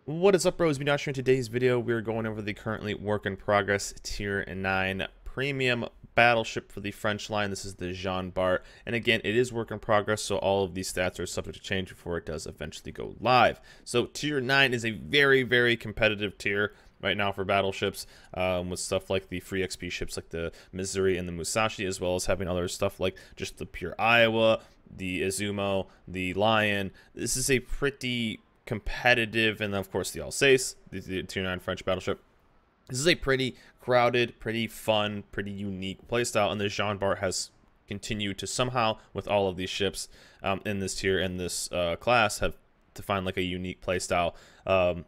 What is up, bros? In today's video, we're going over the currently work in progress Tier 9 premium battleship for the French line. This is the Jean Bart, and again, it is work in progress, so all of these stats are subject to change before it does eventually go live. So Tier 9 is a very competitive tier right now for battleships, with stuff like the free XP ships like the Missouri and the Musashi, as well as having other stuff like just the pure Iowa, the Izumo, the Lion. This is a pretty competitive, and then of course the Alsace, the Tier 9 French battleship. This is a pretty crowded, pretty fun, pretty unique playstyle, and the Jean Bart has continued to somehow, with all of these ships in this tier and this class, have to find like a unique playstyle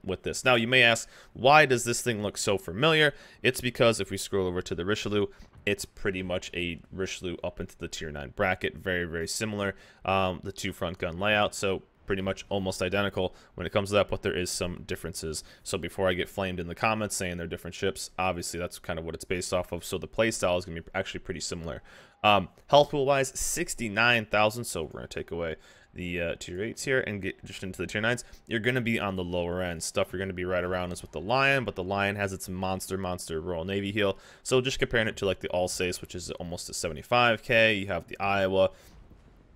with this. Now you may ask, why does this thing look so familiar? It's because if we scroll over to the Richelieu, it's pretty much a Richelieu up into the Tier 9 bracket, very similar. The two front gun layout, so pretty much almost identical when it comes to that, but there is some differences. So before I get flamed in the comments saying they're different ships, obviously that's kind of what it's based off of. So the play style is going to be actually pretty similar. Health pool wise, 69,000. So we're going to take away the Tier 8s here and get just into the Tier 9s. You're going to be on the lower end. Stuff you're going to be right around is with the Lion, but the Lion has its monster Royal Navy heal. So just comparing it to like the Alsace, which is almost at 75k. You have the Iowa,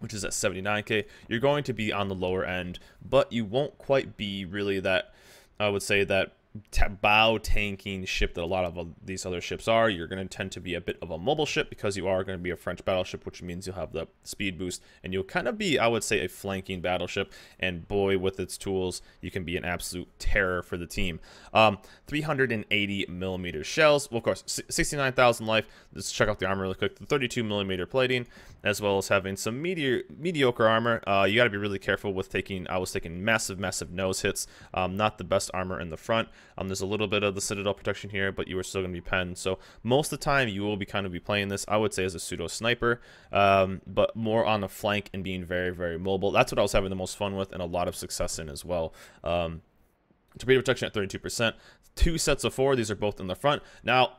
which is at 79k. You're going to be on the lower end, but you won't quite be really that, I would say, that bow tanking ship that a lot of these other ships are. You're going to tend to be a bit of a mobile ship because you are going to be a French battleship, which means you'll have the speed boost, and you'll kind of be, I would say, a flanking battleship. And boy, with its tools, you can be an absolute terror for the team. 380mm shells, well, of course, 69,000 life. Let's check out the armor really quick. The 32mm plating, as well as having some mediocre armor. You got to be really careful with taking, I was taking massive nose hits. Not the best armor in the front. There's a little bit of the Citadel protection here, but you are still going to be penned. So most of the time you will be kind of be playing this, I would say, as a pseudo sniper, but more on the flank and being very mobile. That's what I was having the most fun with and a lot of success in as well. Torpedo protection at 32%. 2 sets of 4. These are both in the front. Now,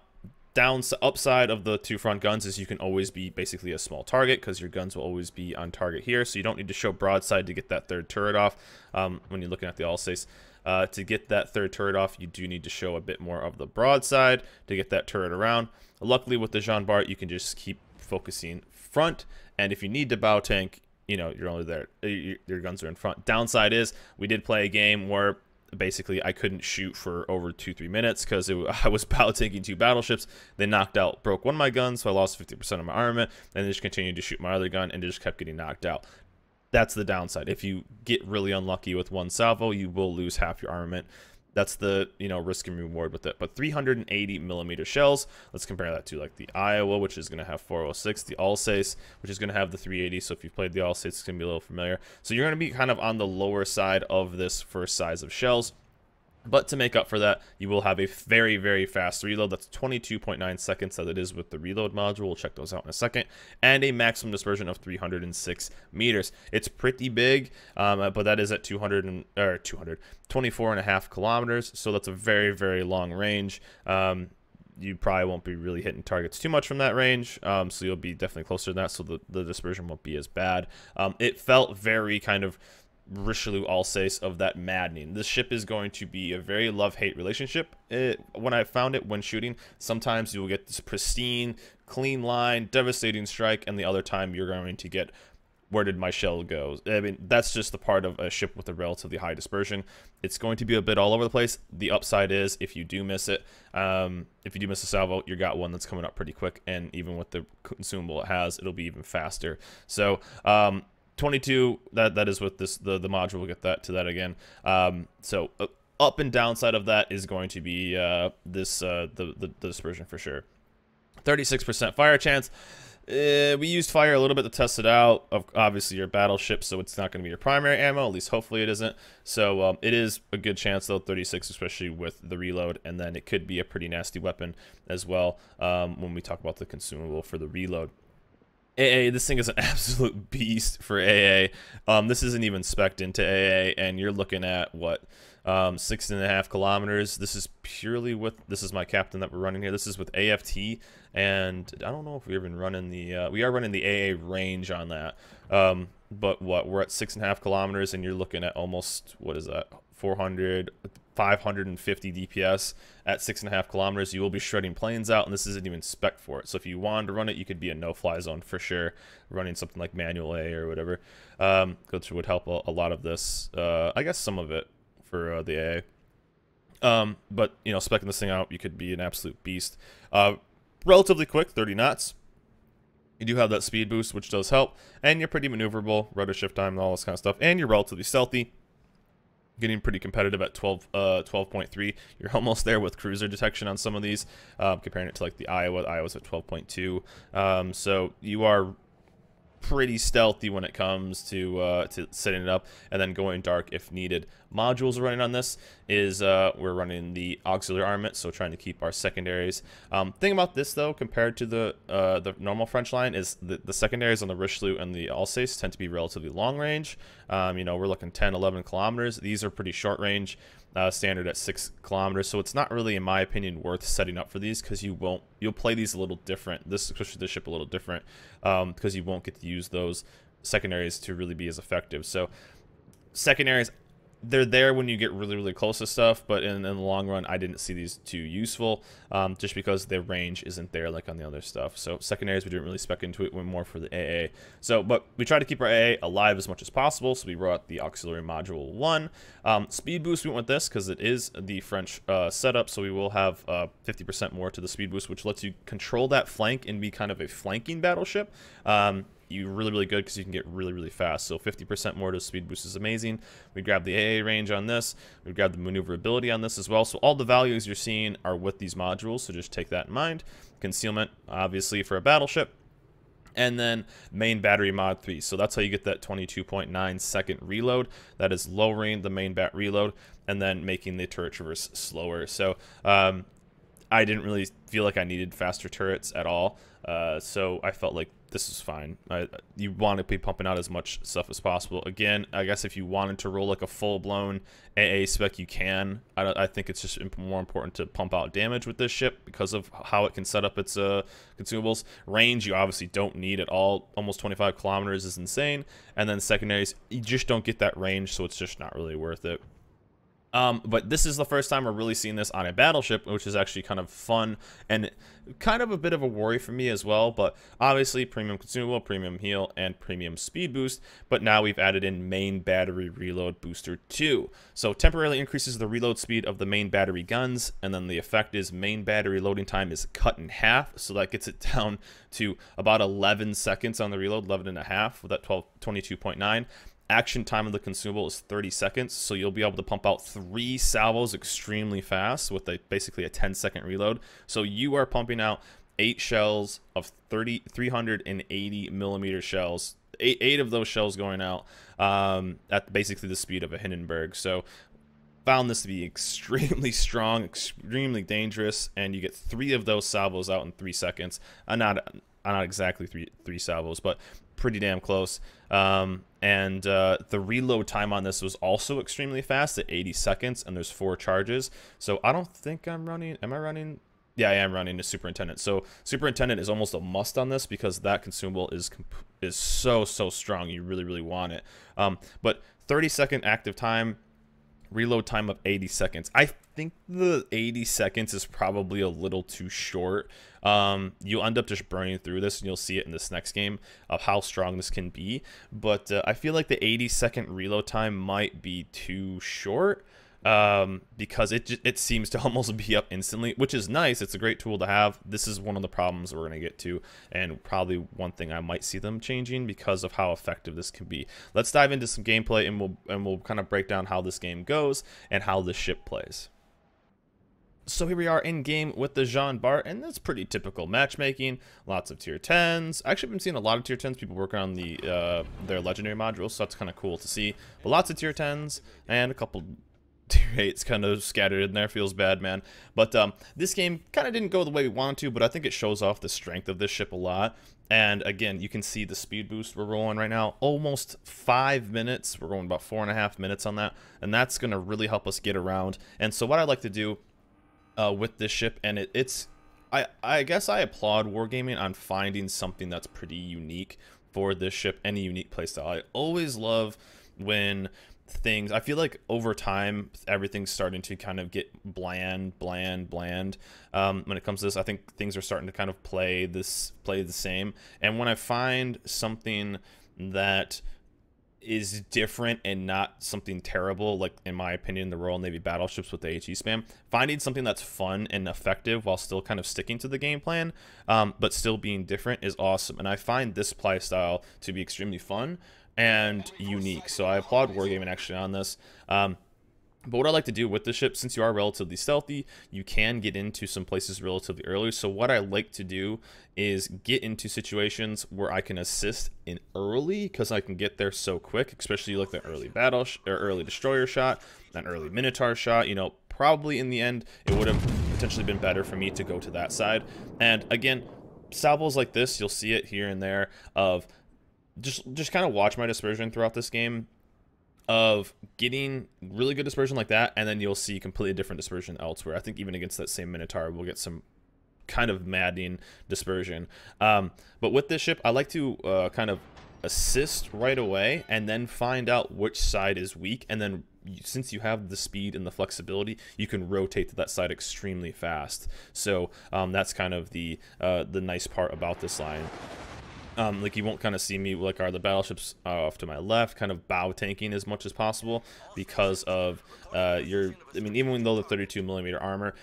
upside of the two front guns is you can always be basically a small target because your guns will always be on target here, so you don't need to show broadside to get that third turret off. When you're looking at the Alsace, to get that third turret off, you do need to show a bit more of the broadside to get that turret around. Luckily with the Jean Bart, you can just keep focusing front, and if you need to bow tank, you know, you're only there, your guns are in front. Downside is we did play a game where basically I couldn't shoot for over 2-3 minutes because I was bow tanking 2 battleships. They broke one of my guns, so I lost 50% of my armament, and they just continued to shoot my other gun and just kept getting knocked out. That's the downside. If you get really unlucky with one salvo, you will lose half your armament. That's the, you know, risk and reward with it. But 380mm shells, let's compare that to like the Iowa, which is going to have 406, the Alsace, which is going to have the 380. So if you've played the Alsace, it's going to be a little familiar. So you're going to be kind of on the lower side of this first size of shells. But to make up for that, you will have a very fast reload. That's 22.9 seconds that it is with the reload module. We'll check those out in a second. And a maximum dispersion of 306 meters. It's pretty big, but that is at 24.5 kilometers. So that's a very long range. You probably won't be really hitting targets too much from that range, so you'll be definitely closer to that, so the dispersion won't be as bad. It felt very kind of Richelieu Alsace of that maddening. This ship is going to be a very love-hate relationship. When I found it when shooting, sometimes you will get this pristine, clean line, devastating strike, and the other time you're going to get, where did my shell go? I mean, that's just the part of a ship with a relatively high dispersion. It's going to be a bit all over the place. The upside is if you do miss it, if you do miss a salvo, you got one that's coming up pretty quick, and even with the consumable it has, it'll be even faster. So 22, that is with this the module. We'll get to that again. So up and downside of that is going to be the dispersion for sure. 36% fire chance. We used fire a little bit to test it out. Obviously your battleship, so it's not going to be your primary ammo, at least hopefully it isn't. So it is a good chance though, 36, especially with the reload, and then it could be a pretty nasty weapon as well when we talk about the consumable for the reload. AA, this thing is an absolute beast for AA. This isn't even spec'd into AA, and you're looking at what, 6.5 kilometers. This is purely with, this is my captain that we're running here. This is with AFT, and I don't know if we're even running the, we are running the AA range on that. But what, we're at 6.5 kilometers, and you're looking at almost, what is that, 400, 550 DPS at 6.5 kilometers. You will be shredding planes out, and this isn't even spec for it. So if you wanted to run it, you could be a no-fly zone for sure, running something like manual A or whatever, which would help a lot of this. I guess some of it for the AA. But, you know, speccing this thing out, you could be an absolute beast. Relatively quick, 30 knots. You do have that speed boost, which does help, and you're pretty maneuverable, rudder shift time, and all this kind of stuff, and you're relatively stealthy. Getting pretty competitive at 12.3. You're almost there with cruiser detection on some of these, comparing it to like the Iowa. Iowa's at 12.2. So you are pretty stealthy when it comes to setting it up and then going dark if needed. Modules running on this is we're running the auxiliary armament, so trying to keep our secondaries. Thing about this though, compared to the normal French line, is the secondaries on the Richelieu and the Alsace tend to be relatively long range. You know, we're looking 10-11 kilometers. These are pretty short range. Standard at 6 kilometers, so it's not really, in my opinion, worth setting up for these, because you'll play these a little different, especially this ship a little different, because you won't get to use those secondaries to really be as effective. So secondaries, they're there when you get really, really close to stuff, but in the long run, I didn't see these too useful, just because their range isn't there like on the other stuff. So secondaries, we didn't really spec into it, went more for the AA. So, but we try to keep our AA alive as much as possible, so we brought the auxiliary module 1. Speed boost, we went with this because it is the French setup, so we will have 50% more to the speed boost, which lets you control that flank and be kind of a flanking battleship. You're really, really good because you can get really, really fast. So 50% more to speed boost is amazing. We grabbed the AA range on this. We grabbed the maneuverability on this as well. So all the values you're seeing are with these modules, so just take that in mind. Concealment, obviously, for a battleship. And then main battery mod 3. So that's how you get that 22.9 second reload. That is lowering the main bat reload and then making the turret traverse slower. So I didn't really feel like I needed faster turrets at all. So I felt like this is fine. You want to be pumping out as much stuff as possible. Again, I guess if you wanted to roll like a full-blown AA spec, you can. I think it's just more important to pump out damage with this ship because of how it can set up its consumables. Range, you obviously don't need at all. Almost 25 kilometers is insane. And then secondaries, you just don't get that range, so it's just not really worth it. But this is the first time we're really seeing this on a battleship, which is actually kind of fun and kind of a bit of a worry for me as well. But obviously, premium consumable, premium heal, and premium speed boost. But now we've added in main battery reload booster 2. So temporarily increases the reload speed of the main battery guns, and then the effect is main battery loading time is cut in half. So that gets it down to about 11 seconds on the reload, 11 and a half with that 22.9. Action time of the consumable is 30 seconds, so you'll be able to pump out 3 salvos extremely fast with basically a 10-second reload. So you are pumping out 8 shells of 380 millimeter shells, 8 of those shells going out at basically the speed of a Hindenburg. So found this to be extremely strong, extremely dangerous, and you get 3 of those salvos out in 3 seconds. Not exactly three salvos, but pretty damn close. The reload time on this was also extremely fast at 80 seconds, and there's 4 charges. So I don't think I'm running. Am I running? Yeah, I am running a superintendent. So superintendent is almost a must on this because that consumable is so strong. You really, really want it. But 30-second active time. Reload time of 80 seconds. I think the 80 seconds is probably a little too short. You'll end up just burning through this, and you'll see it in this next game of how strong this can be. But I feel like the 80-second reload time might be too short because it seems to almost be up instantly, which is nice. It's a great tool to have. This is one of the problems we're going to get to, and probably one thing I might see them changing because of how effective this can be. Let's dive into some gameplay, and we'll kind of break down how this game goes and how the ship plays. So here we are in game with the Jean Bart, and that's pretty typical matchmaking. Lots of tier 10s. Actually, I've been seeing a lot of tier 10s. People working on their legendary modules, so that's kind of cool to see. But lots of tier 10s and a couple tier 8's kind of scattered in there. Feels bad, man. But this game kind of didn't go the way we wanted to, but I think it shows off the strength of this ship a lot. And again, you can see the speed boost we're rolling right now. Almost 5 minutes. We're rolling about 4.5 minutes on that. And that's going to really help us get around. And so what I like to do with this ship, and I guess I applaud Wargaming on finding something that's pretty unique for this ship, any unique playstyle. I always love when things. I feel like over time everything's starting to kind of get bland. When it comes to this, I think things are starting to kind of play the same. And when I find something that is different and not something terrible, like in my opinion the Royal Navy battleships with the HE spam, finding something that's fun and effective while still kind of sticking to the game plan, but still being different, is awesome. And I find this play style to be extremely fun and unique, so I applaud Wargaming actually on this. But what I like to do with the ship, since you are relatively stealthy, you can get into some places relatively early. So what I like to do is get into situations where I can assist in early, because I can get there so quick, especially like the early battle or early destroyer shot, an early Minotaur shot. You know, probably in the end it would have potentially been better for me to go to that side. And again, salvos like this, you'll see it here and there of just kind of watch my dispersion throughout this game, of getting really good dispersion like that, and then you'll see completely different dispersion elsewhere. I think even against that same Minotaur, we'll get some kind of maddening dispersion. But with this ship, I like to kind of assist right away and then find out which side is weak, and then since you have the speed and the flexibility, you can rotate to that side extremely fast. So that's kind of the nice part about this line. Like, you won't kind of see me, like, are the battleships off to my left, kind of bow tanking as much as possible, because of I mean, even though the 32mm armor,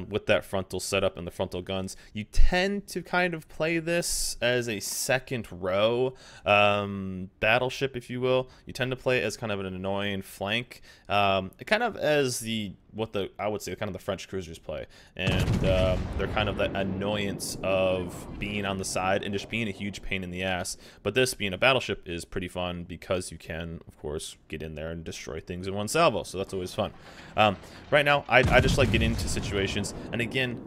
with that frontal setup and the frontal guns, you tend to kind of play this as a second row battleship, if you will. You tend to play it as kind of an annoying flank, kind of as I would say kind of the French cruisers play, and they're kind of that annoyance of being on the side and just being a huge pain in the ass. But this, being a battleship, is pretty fun because you can, of course, get in there and destroy things in one salvo, so that's always fun. Right now, I just like getting into situations, and again,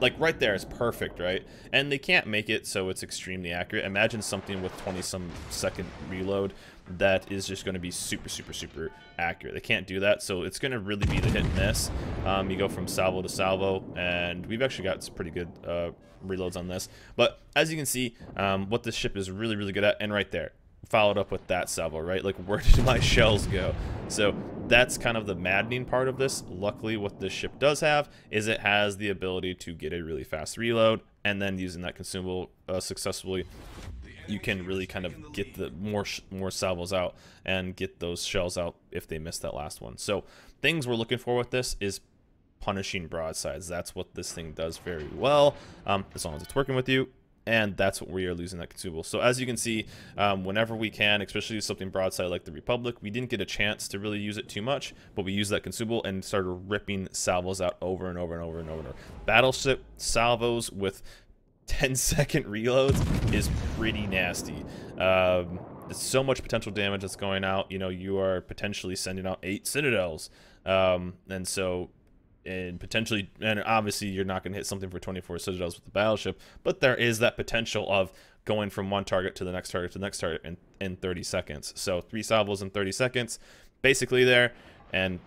like right there is perfect, right? And they can't make it so it's extremely accurate. Imagine something with 20-some second reload that is just going to be super accurate. They can't do that, so it's going to really be the hit and miss. You go from salvo to salvo, and we've actually got some pretty good reloads on this. But as you can see, what this ship is really good at, and right there, followed up with that salvo, right? Like, where did my shells go? So that's kind of the maddening part of this. Luckily, what this ship does have is it has the ability to get a really fast reload, and then using that consumable successfully, you can really kind of get the more salvos out and get those shells out if they miss that last one. So things we're looking for with this is punishing broadsides. That's what this thing does very well, as long as it's working with you. And that's what we are losing, that consumable. So as you can see, whenever we can, especially something broadside like the Republic, we didn't get a chance to really use it too much, but we used that consumable and started ripping salvos out over and over. Battleship salvos with 10-second reloads is pretty nasty. There's so much potential damage that's going out. You know, you are potentially sending out 8 citadels, and obviously you're not going to hit something for 24 citadels with the battleship, but there is that potential of going from one target to the next target to the next target in 30 seconds. So 3 salvos in 30 seconds, basically there. And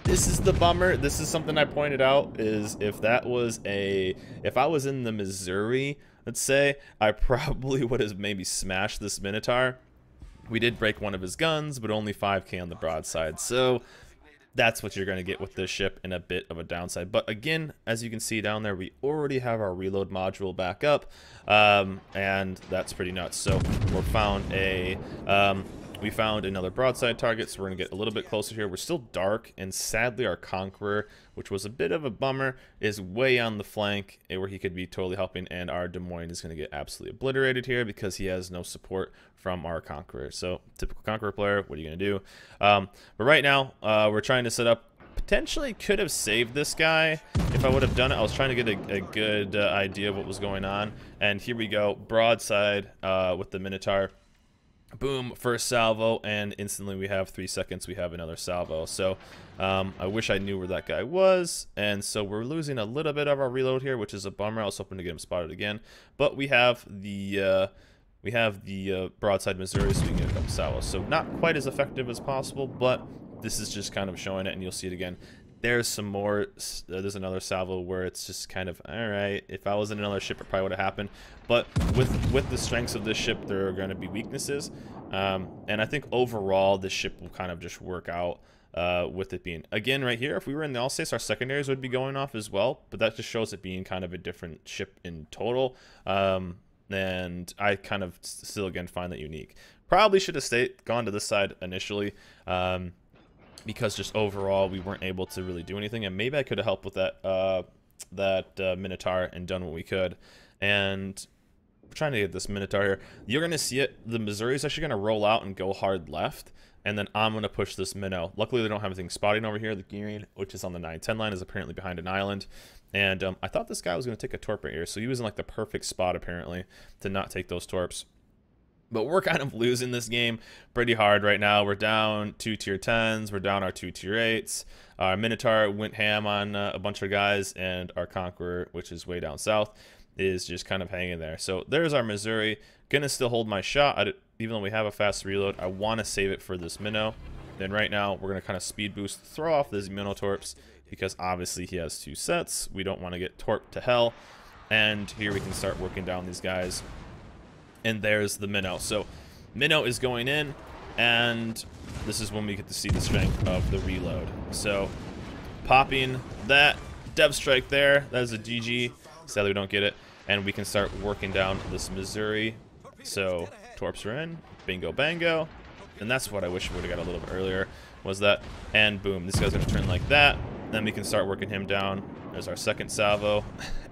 this is the bummer. This is something I pointed out, is if I was in the Missouri, let's say, I probably would have maybe smashed this Minotaur. We did break one of his guns, but only 5k on the broadside. So that's what you're going to get with this ship, in a bit of a downside. But again, as you can see down there, we already have our reload module back up, and that's pretty nuts. So we found another broadside target, so we're going to get a little bit closer here. We're still dark, and sadly our Conqueror, which was a bit of a bummer, is way on the flank where he could be totally helping, and our Des Moines is going to get absolutely obliterated here because he has no support from our Conqueror. So typical Conqueror player, what are you going to do? But right now, we're trying to set up, potentially could have saved this guy if I would have done it. I was trying to get a good idea of what was going on, and here we go, broadside with the Minotaur. Boom, first salvo, and instantly we have 3 seconds, we have another salvo. So I wish I knew where that guy was, and so we're losing a little bit of our reload here, which is a bummer. I was hoping to get him spotted again, but we have the broadside Missouri, so we can get a couple salvos. So not quite as effective as possible, but this is just kind of showing it, and you'll see it again. There's some more. There's another salvo where it's just kind of all right. If I was in another ship, it probably would have happened. But with the strengths of this ship, there are going to be weaknesses, and I think overall this ship will kind of just work out. With it being again right here, if we were in the all states, our secondaries would be going off as well. But that just shows it being kind of a different ship in total. And I kind of still again find that unique. Probably should have gone to this side initially. Because just overall we weren't able to really do anything, and maybe I could have helped with that Minotaur and done what we could. And I'm trying to get this Minotaur here. You're gonna see it. The Missouri's actually gonna roll out and go hard left, and then I'm gonna push this Minnow. Luckily they don't have anything spotting over here. The gearing, which is on the 9-10 line, is apparently behind an island. And I thought this guy was gonna take a torp right here, so he was in like the perfect spot apparently to not take those torps. But we're kind of losing this game pretty hard right now. We're down 2 tier 10s. We're down our 2 tier 8s. Our Minotaur went ham on a bunch of guys, and our Conqueror, which is way down south, is just kind of hanging there. So there's our Missouri. Gonna still hold my shot. Even though we have a fast reload, I want to save it for this Minnow. Then right now, we're going to kind of speed boost, throw off these Minotaurs, because obviously he has 2 sets. We don't want to get torped to hell. And here we can start working down these guys. And there's the Minnow. So Minnow is going in, and this is when we get to see the strength of the reload. So popping that dev strike there, that is a GG. Sadly we don't get it, and we can start working down this Missouri. So torps are in, bingo bango, and that's what I wish we would have got a little bit earlier, was that. And boom, this guy's gonna turn like that. Then we can start working him down. There's our second salvo,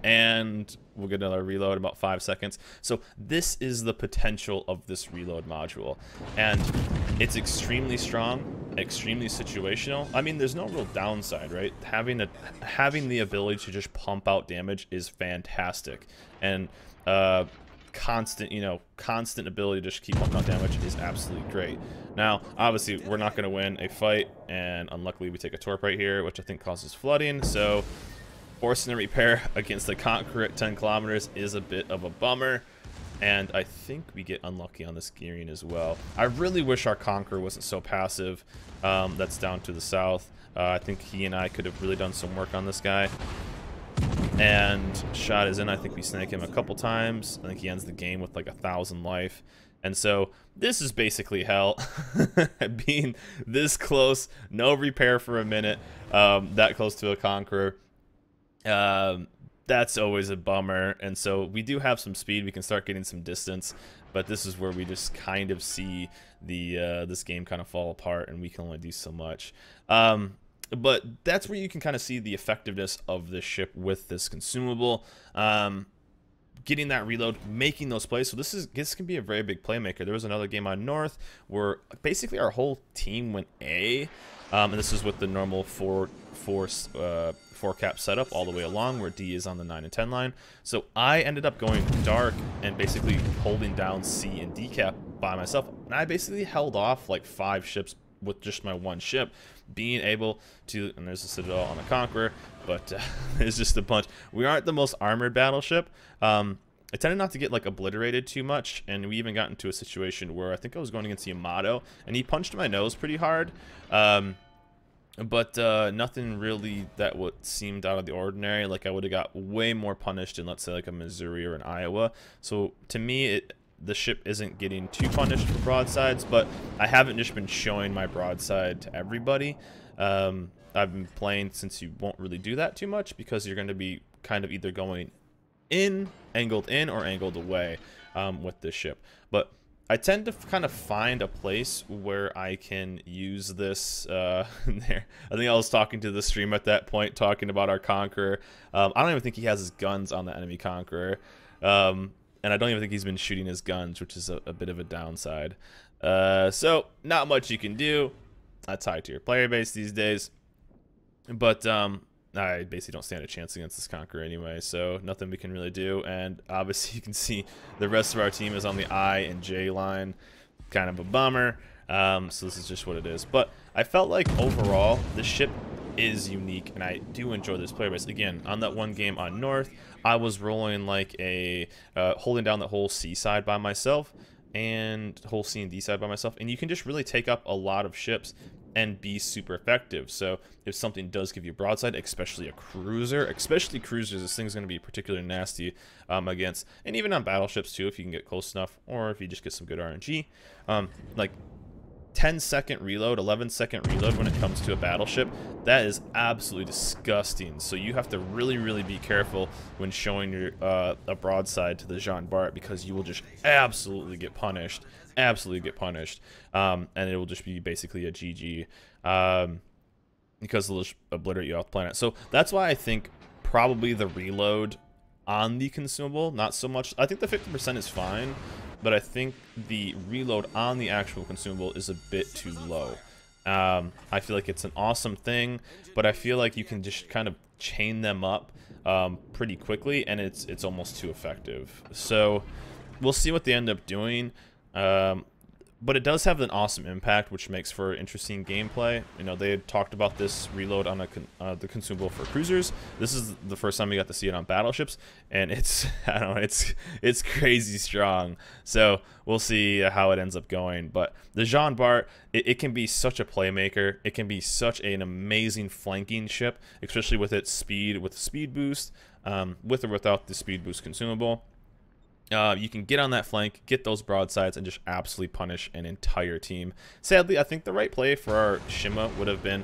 and we'll get another reload in about 5 seconds. So this is the potential of this reload module, and it's extremely strong, extremely situational. I mean, there's no real downside, right? Having the ability to just pump out damage is fantastic, and constant ability to just keep pumping out damage is absolutely great. Now, obviously, we're not going to win a fight, and unluckily, we take a torp right here, which I think causes flooding. So forcing a repair against the Conqueror at 10 kilometers is a bit of a bummer, and I think we get unlucky on this gearing as well. I really wish our Conqueror wasn't so passive. That's down to the south. I think he and I could have really done some work on this guy. And shot is in. I think we snake him a couple times. I think he ends the game with like 1,000 life. And so this is basically hell. Being this close, no repair for a minute, that close to a Conqueror. That's always a bummer. And so we do have some speed. We can start getting some distance. But this is where we just kind of see the this game kind of fall apart, and we can only do so much. But that's where you can kind of see the effectiveness of this ship with this consumable. Getting that reload, making those plays. So this can be a very big playmaker. There was another game on North where basically our whole team went A, and this is with the normal four cap setup all the way along, where D is on the 9 and 10 line. So I ended up going dark and basically holding down C and D cap by myself, and I basically held off like 5 ships with just my 1 ship, being able to, and there's a Citadel on the Conqueror, but there's just a bunch. We aren't the most armored battleship. I tended not to get like obliterated too much, and we even got into a situation where I think I was going against Yamato, and he punched my nose pretty hard, but nothing really that what seemed out of the ordinary. Like I would have got way more punished in, let's say, like a Missouri or an Iowa. So to me, the ship isn't getting too punished for broadsides, but I haven't just been showing my broadside to everybody. I've been playing since you won't really do that too much, because you're going to be kind of either going in, angled in, or angled away with this ship. But I tend to kind of find a place where I can use this there. I think I was talking to the stream at that point, talking about our Conqueror. I don't even think he has his guns on the enemy Conqueror. And I don't even think he's been shooting his guns, which is a bit of a downside. So not much you can do. That's high tier player base these days. But I basically don't stand a chance against this Conqueror anyway, so nothing we can really do. And obviously you can see the rest of our team is on the I and J line. Kind of a bummer. So this is just what it is. But I felt like overall the ship is unique, and I do enjoy this player base. Again, on that one game on North, I was rolling like a holding down the whole C side by myself and whole C and D side by myself, and you can just really take up a lot of ships. and be super effective. So if something does give you broadside, especially a cruiser, especially cruisers, this thing's going to be particularly nasty against, and even on battleships too, if you can get close enough, or if you just get some good RNG. Like 10-second reload, 11-second reload when it comes to a battleship, that is absolutely disgusting. So you have to really, really be careful when showing your a broadside to the Jean Bart, because you will just absolutely get punished, and it will just be basically a GG, because it'll just obliterate you off the planet. So that's why I think probably the reload on the consumable, not so much. I think the 50% is fine, but I think the reload on the actual consumable is a bit too low. I feel like it's an awesome thing, but I feel like you can just kind of chain them up pretty quickly, and it's almost too effective. So we'll see what they end up doing. But it does have an awesome impact, which makes for interesting gameplay. You know, they had talked about this reload on the consumable for cruisers. This is the first time we got to see it on battleships, and it's, I don't know, it's crazy strong. So we'll see how it ends up going. But the Jean Bart, it can be such a playmaker. It can be such an amazing flanking ship, especially with its speed, with the speed boost, with or without the speed boost consumable. You can get on that flank, get those broadsides, and just absolutely punish an entire team. Sadly, I think the right play for our Shima would have been,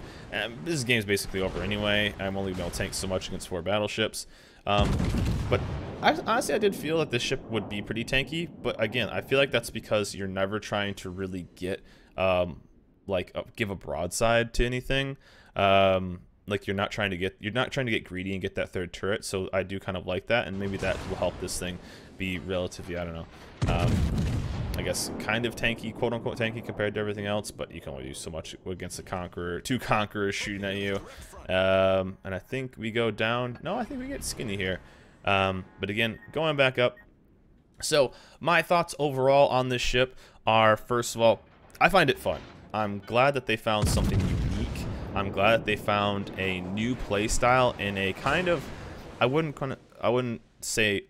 this game's basically over anyway. I'm only going to tank so much against 4 battleships. But honestly, I did feel that this ship would be pretty tanky. But again, I feel like that's because you're never trying to really get, give a broadside to anything. Like you're not trying to get greedy and get that 3rd turret. So I do kind of like that, and maybe that will help this thing be relatively, I don't know, I guess kind of tanky, quote unquote tanky compared to everything else, but you can only do so much against a conqueror, 2 conquerors shooting at you. And I think we go down. No, I think we get skinny here. But again, going back up. So my thoughts overall on this ship are, first of all, I find it fun. I'm glad that they found something unique. I'm glad that they found a new play style in a kind of, I wouldn't say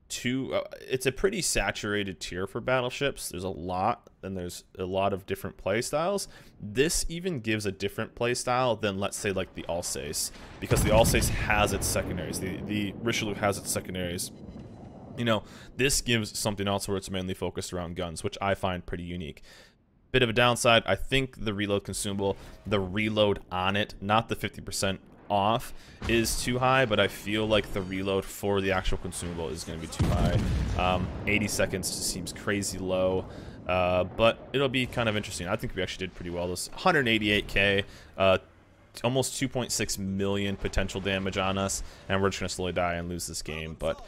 too, it's a pretty saturated tier for battleships. There's a lot, and there's a lot of different play styles. This even gives a different play style than, let's say, like the Alsace, because the Alsace has its secondaries. The Richelieu has its secondaries. You know, this gives something else where it's mainly focused around guns, which I find pretty unique. Bit of a downside, I think the reload consumable, the reload on it, not the 50% off, is too high, but I feel like the reload for the actual consumable is going to be too high. 80 seconds just seems crazy low, but it'll be kind of interesting. I think we actually did pretty well. This 188k, almost 2.6 million potential damage on us, and we're just going to slowly die and lose this game. But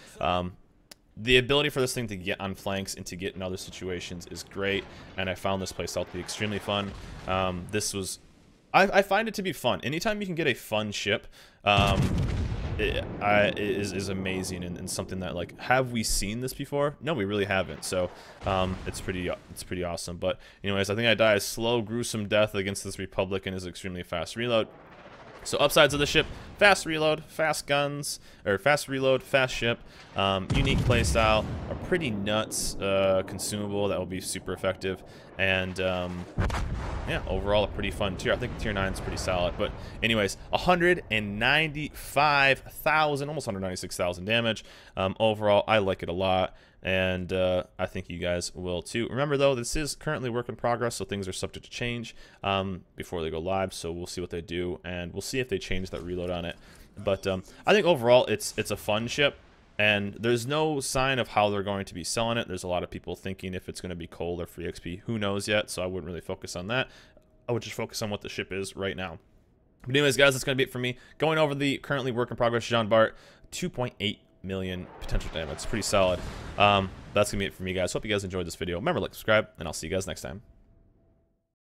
the ability for this thing to get on flanks and to get in other situations is great, and I found this playstyle to be extremely fun. This was, I find it to be fun. Anytime you can get a fun ship, is amazing, and something that, like, have we seen this before? No, we really haven't. So it's pretty awesome. But anyways, I think I die a slow, gruesome death against this Republic and his extremely fast reload. So upsides of the ship: fast reload, fast guns, or fast reload, fast ship, unique playstyle, a pretty nuts consumable that will be super effective, and yeah, overall a pretty fun tier. I think tier 9 is pretty solid. But anyways, 195,000, almost 196,000 damage. Overall, I like it a lot, and I think you guys will too. Remember though, this is currently work in progress, so things are subject to change before they go live. So we'll see what they do, and we'll see if they change that reload on it. But I think overall it's a fun ship, and there's no sign of how they're going to be selling it. There's a lot of people thinking if it's going to be cold or free XP. Who knows yet? So I wouldn't really focus on that. I would just focus on what the ship is right now. But anyways, guys, that's going to be it for me. Going over the currently work in progress Jean Bart, 2.8 million potential damage. It's pretty solid. That's going to be it for me, guys. Hope you guys enjoyed this video. Remember, like, subscribe, and I'll see you guys next time.